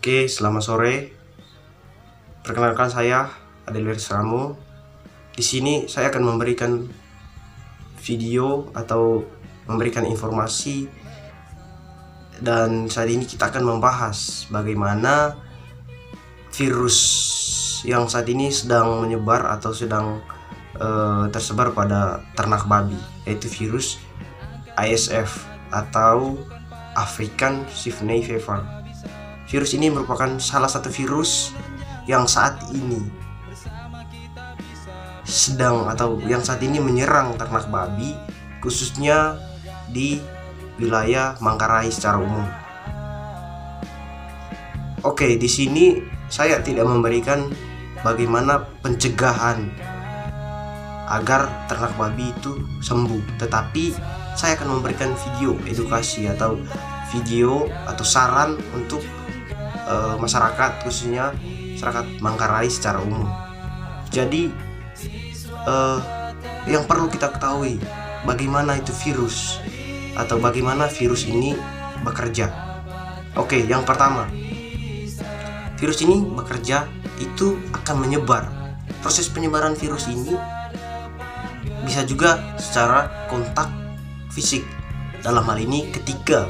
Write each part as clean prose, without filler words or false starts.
Oke, selamat sore. Perkenalkan saya Adelir Ramo. Di sini saya akan memberikan video atau memberikan informasi, dan saat ini kita akan membahas bagaimana virus yang saat ini sedang menyebar atau sedang tersebar pada ternak babi, yaitu virus ASF atau African Swine Fever. Virus ini merupakan salah satu virus yang saat ini menyerang ternak babi, khususnya di wilayah Manggarai secara umum. Oke, di sini saya tidak memberikan bagaimana pencegahan agar ternak babi itu sembuh, tetapi saya akan memberikan video edukasi atau saran untuk masyarakat, khususnya masyarakat Manggarai secara umum. Jadi yang perlu kita ketahui bagaimana itu virus atau bagaimana virus ini bekerja. Oke, yang pertama, virus ini bekerja itu akan menyebar. Proses penyebaran virus ini bisa juga secara kontak fisik. Dalam hal ini ketika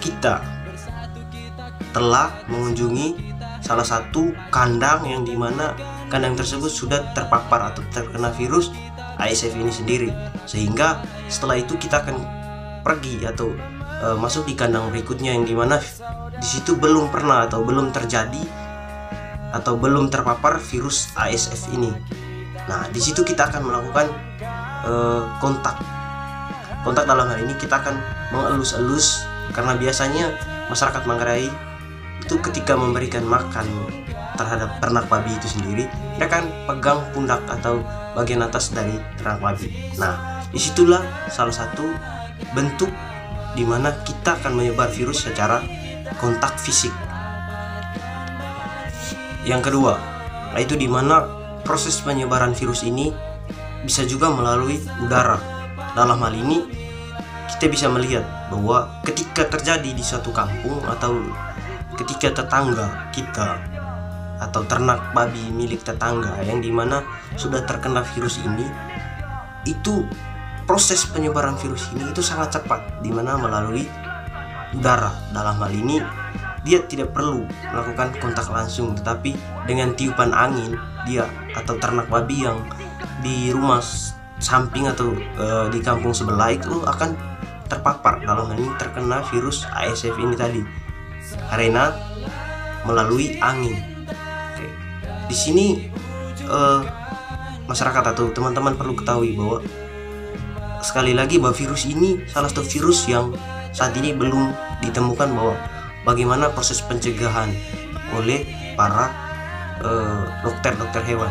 kita telah mengunjungi salah satu kandang yang dimana kandang tersebut sudah terpapar atau terkena virus ASF ini sendiri, sehingga setelah itu kita akan pergi atau masuk di kandang berikutnya yang dimana di situ belum pernah atau belum terjadi atau belum terpapar virus ASF ini. Nah, di situ kita akan melakukan kontak dalam hal ini kita akan mengelus-elus, karena biasanya masyarakat Manggarai itu ketika memberikan makan terhadap ternak babi itu sendiri, mereka akan pegang pundak atau bagian atas dari ternak babi. Nah, disitulah salah satu bentuk di mana kita akan menyebar virus secara kontak fisik. Yang kedua, yaitu di mana proses penyebaran virus ini bisa juga melalui udara. Dalam hal ini kita bisa melihat bahwa ketika terjadi di suatu kampung atau ketika tetangga kita atau ternak babi milik tetangga yang dimana sudah terkena virus ini, itu proses penyebaran virus ini itu sangat cepat, dimana melalui udara. Dalam hal ini dia tidak perlu melakukan kontak langsung, tetapi dengan tiupan angin dia atau ternak babi yang di rumah samping atau di kampung sebelah itu akan terpapar, dalam hal ini terkena virus ASF ini tadi, karena melalui angin. Oke. Di sini masyarakat atau teman-teman perlu ketahui bahwa sekali lagi bahwa virus ini salah satu virus yang saat ini belum ditemukan bahwa bagaimana proses pencegahan oleh para dokter hewan,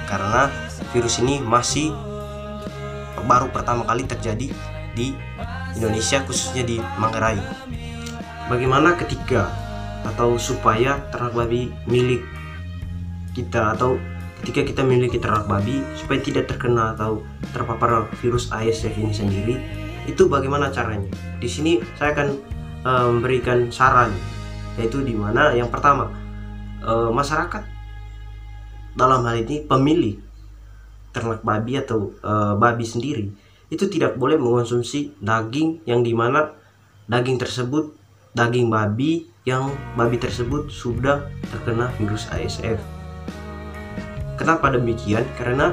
karena virus ini masih baru pertama kali terjadi di Indonesia, khususnya di Manggarai. Bagaimana ketika atau supaya ternak babi milik kita atau ketika kita memiliki ternak babi supaya tidak terkena atau terpapar virus ASF ini sendiri, itu bagaimana caranya? Di sini saya akan memberikan saran, yaitu di mana yang pertama, masyarakat dalam hal ini pemilik ternak babi atau babi sendiri itu tidak boleh mengonsumsi daging yang dimana daging babi yang babi tersebut sudah terkena virus ASF. Kenapa demikian? Karena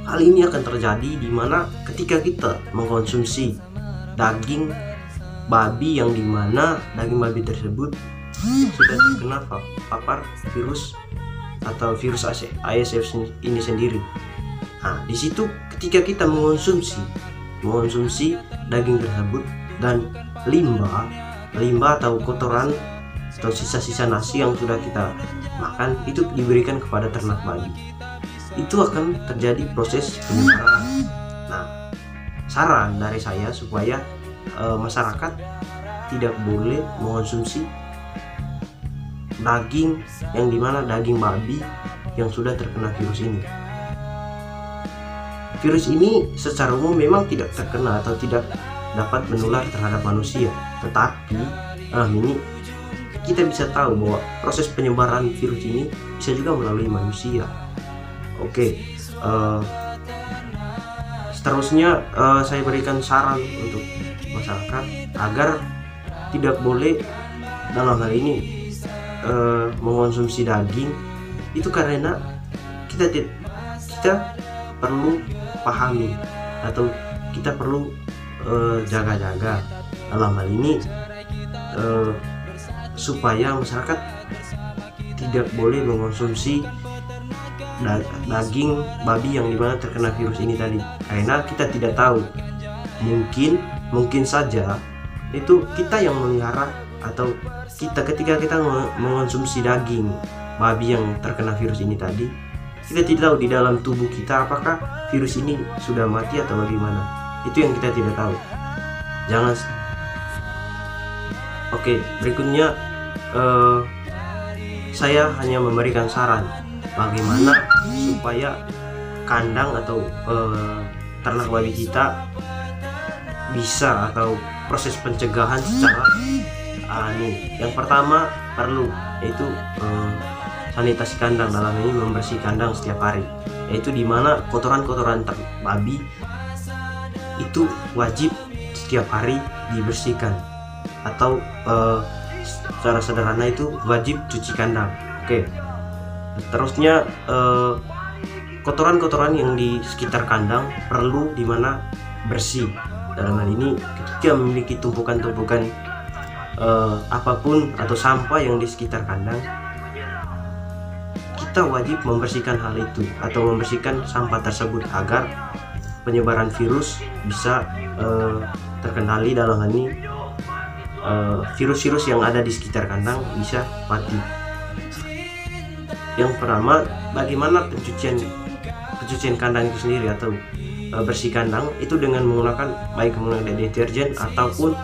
hal ini akan terjadi di mana ketika kita mengkonsumsi daging babi yang dimana daging babi tersebut sudah terkena papar virus atau virus ASF ini sendiri. Nah, di situ ketika kita mengonsumsi daging tersebut dan limbah atau kotoran atau sisa-sisa nasi yang sudah kita makan itu diberikan kepada ternak babi, itu akan terjadi proses penyebaran. Nah, saran dari saya supaya masyarakat tidak boleh mengonsumsi daging yang dimana daging babi yang sudah terkena virus ini. Virus ini secara umum memang tidak terkena atau tidak dapat menular terhadap manusia, tetapi ini kita bisa tahu bahwa proses penyebaran virus ini bisa juga melalui manusia. Oke, seterusnya saya berikan saran untuk masyarakat agar tidak boleh dalam hal ini mengonsumsi daging itu, karena kita perlu pahami atau kita perlu jaga-jaga dalam hal ini supaya masyarakat tidak boleh mengonsumsi daging babi yang dimana terkena virus ini tadi, karena kita tidak tahu, mungkin saja itu kita yang melihara, atau ketika kita mengonsumsi daging babi yang terkena virus ini tadi, kita tidak tahu di dalam tubuh kita apakah virus ini sudah mati atau bagaimana. Itu yang kita tidak tahu. Oke, berikutnya saya hanya memberikan saran bagaimana supaya kandang atau ternak babi kita bisa, atau proses pencegahan secara yang pertama perlu yaitu sanitasi kandang, dalam ini membersih kandang setiap hari, yaitu dimana kotoran-kotoran babi itu wajib setiap hari dibersihkan, atau secara sederhana itu wajib cuci kandang. Oke, terusnya kotoran-kotoran yang di sekitar kandang perlu dimana bersih. Dalam hal ini ketika memiliki tumpukan-tumpukan apapun atau sampah yang di sekitar kandang, kita wajib membersihkan hal itu atau membersihkan sampah tersebut agar penyebaran virus bisa terkendali. Dalam hal ini virus-virus yang ada di sekitar kandang bisa mati. Yang pertama, bagaimana pencucian kandang itu sendiri atau bersih kandang itu dengan menggunakan baik menggunakan deterjen ataupun